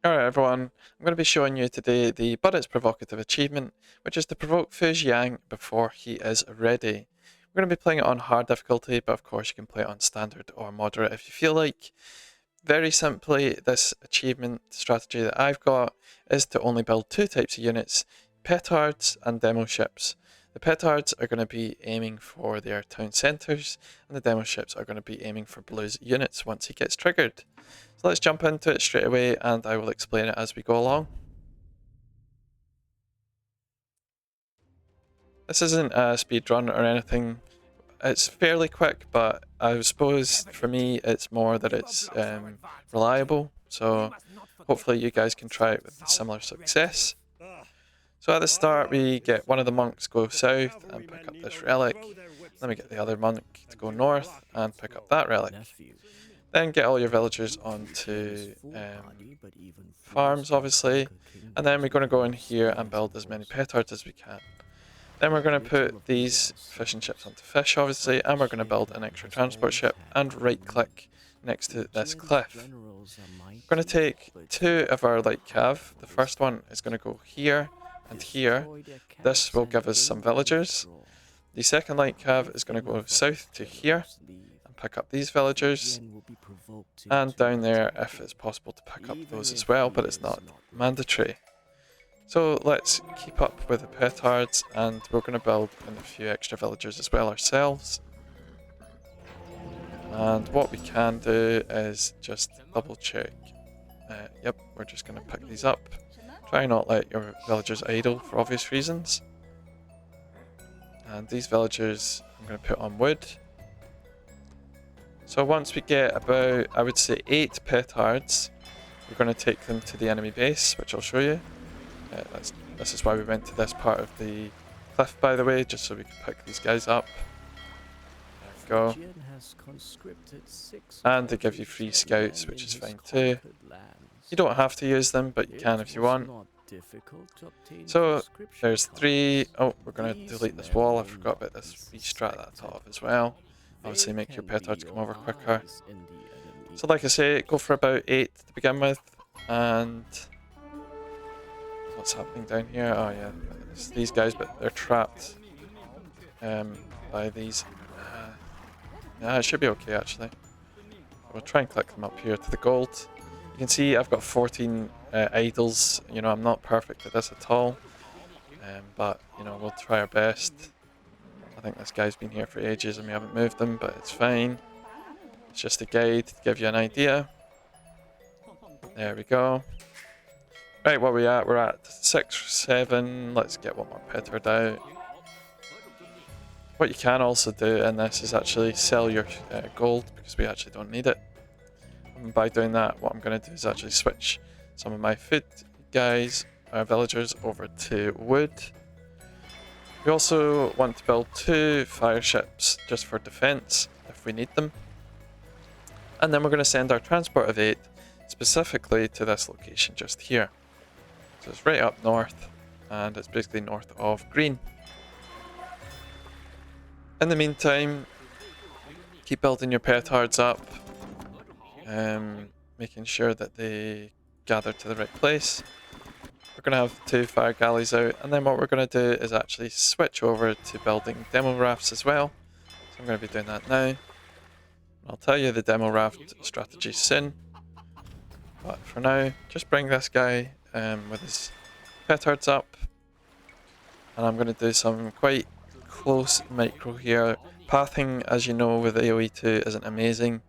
Alright everyone, I'm going to be showing you today the But It's Provocative achievement, which is to provoke Fu's Yang before he is ready. We're going to be playing it on hard difficulty, but of course you can play it on standard or moderate if you feel like. Very simply, this achievement strategy that I've got is to only build two types of units, Petards and Demo Ships. The Petards are going to be aiming for their town centres, and the Demo Ships are going to be aiming for Blue's units once he gets triggered. So let's jump into it straight away and I will explain it as we go along. This isn't a speed run or anything. It's fairly quick, but I suppose for me it's more that it's reliable. So hopefully you guys can try it with similar success. So at the start we get one of the monks go south and pick up this relic. Then we get the other monk to go north and pick up that relic. Then get all your villagers onto farms, obviously, and then we're going to go in here and build as many petards as we can. Then we're going to put these fishing ships onto fish, obviously, and we're going to build an extra transport ship and right-click next to this cliff. We're going to take two of our light cav. The first one is going to go here and here. This will give us some villagers. The second light cav is going to go south to here. Pick up these villagers, and down there if it's possible to pick up those as well, but it's not mandatory. So let's keep up with the petards, and we're going to build in a few extra villagers as well ourselves. And what we can do is just double check. Yep, we're just going to pick these up. Try not let your villagers idle for obvious reasons. And these villagers I'm going to put on wood. So once we get about, I would say, 8 petards, we're going to take them to the enemy base, which I'll show you. This is why we went to this part of the cliff, by the way, just so we can pick these guys up. There we go. And they give you free scouts, which is fine too. You don't have to use them, but you can if you want. So there's 3. Oh, we're going to delete this wall. I forgot about this free strat that I thought of as well. Obviously make your petards come over quicker. So like I say, go for about 8 to begin with. And what's happening down here? Oh yeah, it's these guys, but they're trapped by these. Yeah, it should be okay actually. We'll try and click them up here to the gold. You can see I've got 14 idols. You know, I'm not perfect at this at all. But, you know, we'll try our best. I think this guy's been here for ages and we haven't moved him, but it's fine. It's just a guide to give you an idea. There we go. Right, where are we at? We're at 6 or 7. Let's get one more petard out. What you can also do in this is actually sell your gold, because we actually don't need it. And by doing that, what I'm going to do is actually switch some of my food guys, villagers, over to wood. We also want to build 2 fire ships just for defense if we need them. And then we're going to send our transport of 8 specifically to this location just here. So it's right up north, and it's basically north of green. In the meantime, keep building your petards up, making sure that they gather to the right place. We're going to have 2 fire galleys out, and then what we're going to do is actually switch over to building demo rafts as well. So I'm going to be doing that now. I'll tell you the demo raft strategy soon, but for now, just bring this guy with his petards up, and I'm going to do some quite close micro here. Pathing, as you know, with AoE 2 isn't amazing,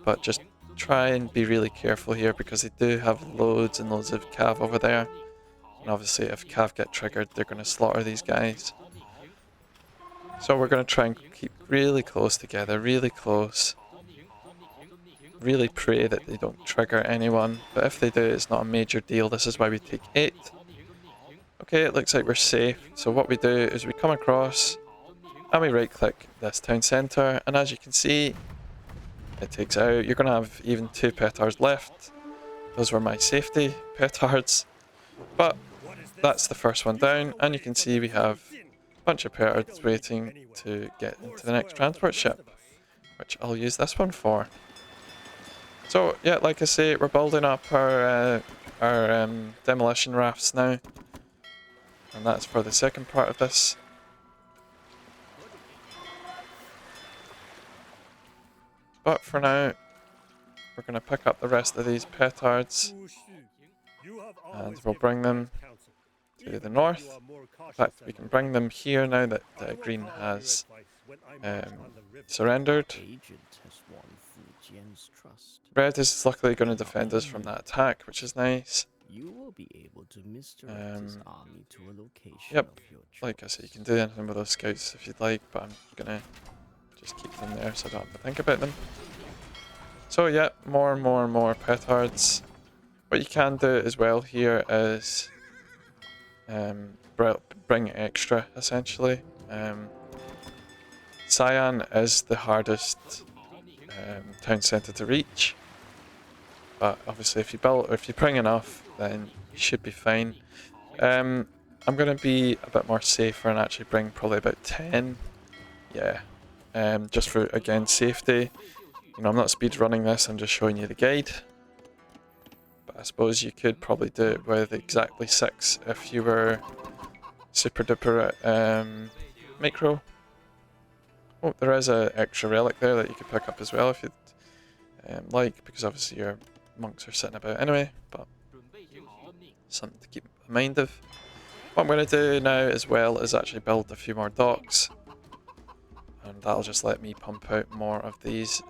but just try and be really careful here because they do have loads and loads of cav over there. And obviously if cav get triggered, they're going to slaughter these guys. So we're going to try and keep really close together, really close. Really pray that they don't trigger anyone, but if they do, it's not a major deal. This is why we take 8. Okay, it looks like we're safe. So what we do is we come across and we right click this town centre, and as you can see, it takes out. You're going to have even 2 petards left. Those were my safety petards. But that's the first one down, and you can see we have a bunch of petards waiting to get into the next transport ship, which I'll use this one for. So yeah, like I say, we're building up our our demolition rafts now, and that's for the second part of this. But for now, we're going to pick up the rest of these petards, and we'll bring them to the north. In fact, we can bring them here now that green has surrendered. Red is luckily going to defend us from that attack, which is nice. You will be able to misdirect his army to a location yep, of your choice. like I said, you can do anything with those scouts if you'd like, but I'm gonna just keep them there so I don't have to think about them. So yeah, more and more and more petards. What you can do as well here is bring extra, essentially. Cyan is the hardest town centre to reach, but obviously if you bring enough, then you should be fine. I'm going to be a bit more safer and actually bring probably about 10. Yeah, just for, again, safety. You know, I'm not speed running this, I'm just showing you the guide. But I suppose you could probably do it with exactly 6 if you were super duper at micro. Oh, there is an extra relic there that you could pick up as well if you'd like, because obviously your monks are sitting about anyway, but something to keep in mind of. What I'm going to do now as well is actually build a few more docks, and that'll just let me pump out more of these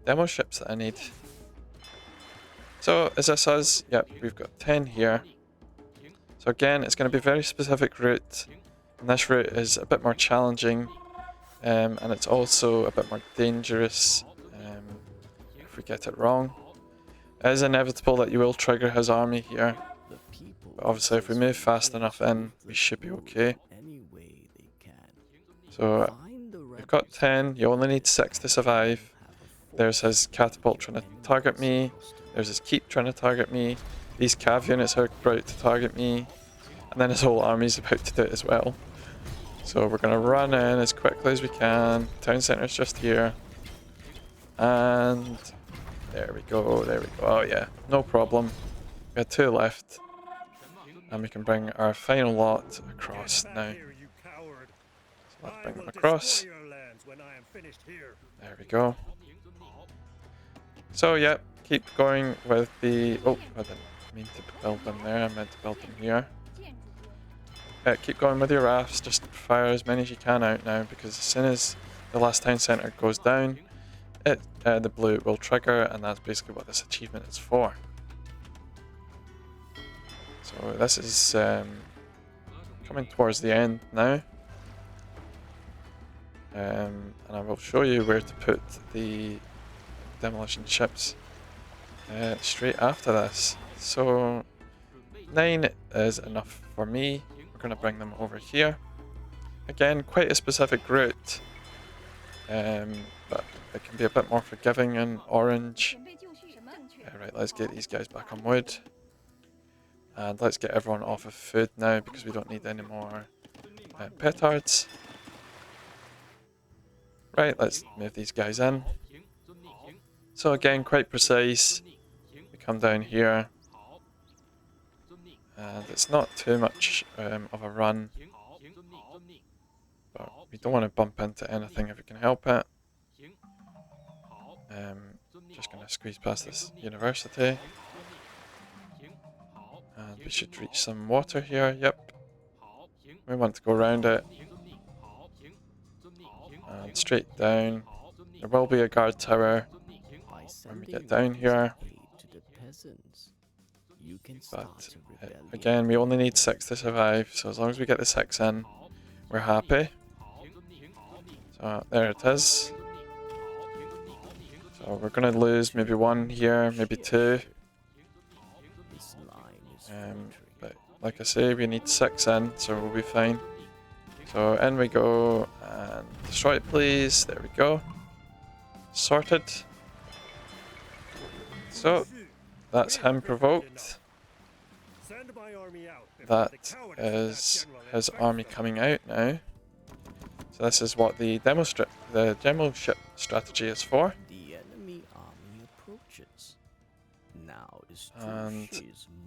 demo ships that I need. So is this us? Yep, we've got 10 here. So again, it's going to be a very specific route, and this route is a bit more challenging, and it's also a bit more dangerous if we get it wrong. It is inevitable that you will trigger his army here, but obviously if we move fast enough in, we should be okay. So we've got 10, you only need 6 to survive. There's his catapult trying to target me, there's his keep trying to target me, these cav units are about to target me, and then his whole army's about to do it as well. So we're going to run in as quickly as we can. Town centre's just here. And there we go, there we go. Oh yeah, no problem. We had 2 left. And we can bring our final lot across now. So let's bring them across. There we go. So yeah, keep going with the... Oh, I didn't mean to build them there, I meant to build them here. Keep going with your rafts, just fire as many as you can out now, because as soon as the last town centre goes down, the blue will trigger, and that's basically what this achievement is for. So this is coming towards the end now. And I will show you where to put the demolition ships straight after this. So 9 is enough for me. We're going to bring them over here. Again, quite a specific route, but it can be a bit more forgiving in orange. Right, let's get these guys back on wood. And let's get everyone off of food now, because we don't need any more petards. Right, let's move these guys in. So again, quite precise. We come down here. And it's not too much of a run. But we don't want to bump into anything if we can help it. Just going to squeeze past this university. And we should reach some water here, yep. We want to go around it. And straight down. There will be a guard tower when we get down here. But again, we only need 6 to survive, so as long as we get the 6 in, we're happy. So there it is. So we're going to lose maybe 1 here, maybe 2. But like I say, we need 6 in, so we'll be fine. So in we go, and destroy it please, there we go. Sorted. So, that's him provoked. That is his army coming out now. So this is what the demo ship strategy is for. The enemy army approaches. Now And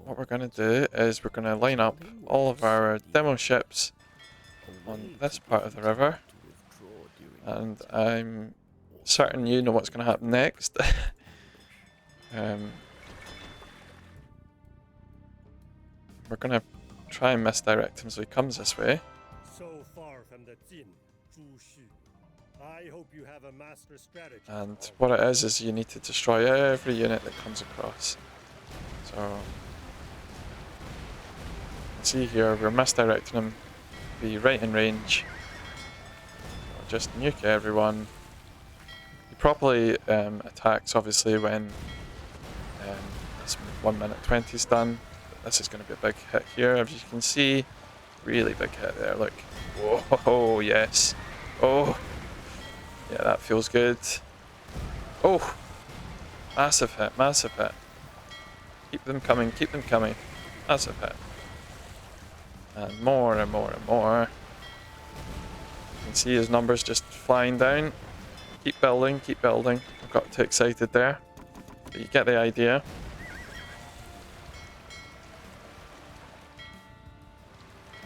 what we're going to do is we're going to line up all of our demo ships on this part of the river. And I'm certain you know what's going to happen next. We're going to try and misdirect him so he comes this way. So far from the Jin, Zhu Xu. I hope you have a master strategy. And what it is you need to destroy every unit that comes across. So, see here, we're misdirecting him, be right in range. Just nuke everyone. He probably attacks obviously when this 1 minute 20 is done. This is going to be a big hit here, as you can see. Really big hit there, look. Whoa, yes. Oh, yeah, that feels good. Oh, massive hit, massive hit. Keep them coming, keep them coming. Massive hit. And more and more and more. You can see his numbers just flying down. Keep building, keep building. I got too excited there. But you get the idea.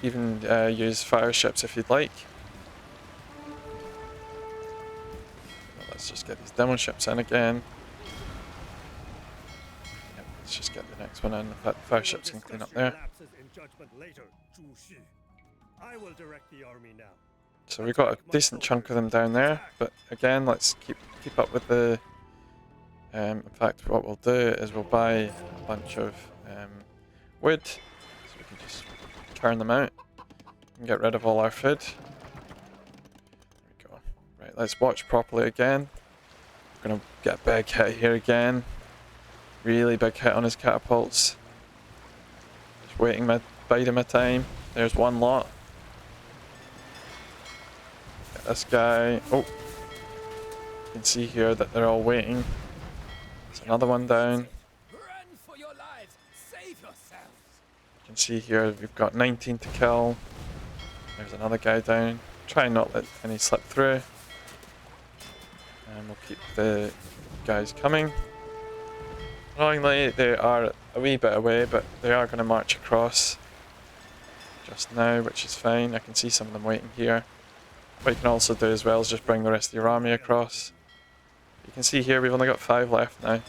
Even use fire ships if you'd like. Let's just get these demo ships in again. Yep, let's just get the next one in. The fire ships can clean up there. So we've got a decent chunk of them down there, but again, let's keep up with the. In fact, what we'll do is we'll buy a bunch of wood, so we can just turn them out and get rid of all our food. There we go. Right, let's watch properly again. We're gonna get a big hit here again. Really big hit on his catapults. Just waiting biding my time. There's one lot. Get this guy. Oh, you can see here that they're all waiting. There's another one down. Run for your lives. Save yourselves. You can see here we've got 19 to kill. There's another guy down. Try and not let any slip through. And we'll keep the guys coming. Annoyingly, they are a wee bit away, but they are going to march across just now, which is fine. I can see some of them waiting here. What you can also do as well is just bring the rest of your army across. You can see here we've only got 5 left now.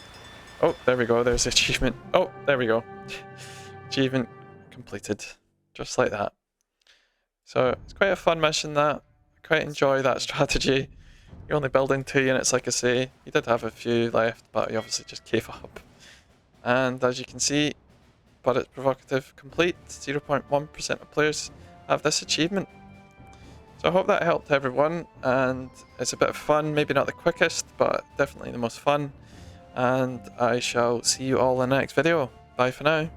Oh, there we go. There's the achievement. Oh, there we go. Achievement completed. Just like that. So it's quite a fun mission that. I quite enjoy that strategy. You're only building 2 units, like I say. You did have a few left, but you obviously just gave up. And as you can see, but it's provocative complete. 0.1% of players have this achievement. So I hope that helped everyone, and it's a bit of fun, maybe not the quickest, but definitely the most fun. And I shall see you all in the next video. Bye for now.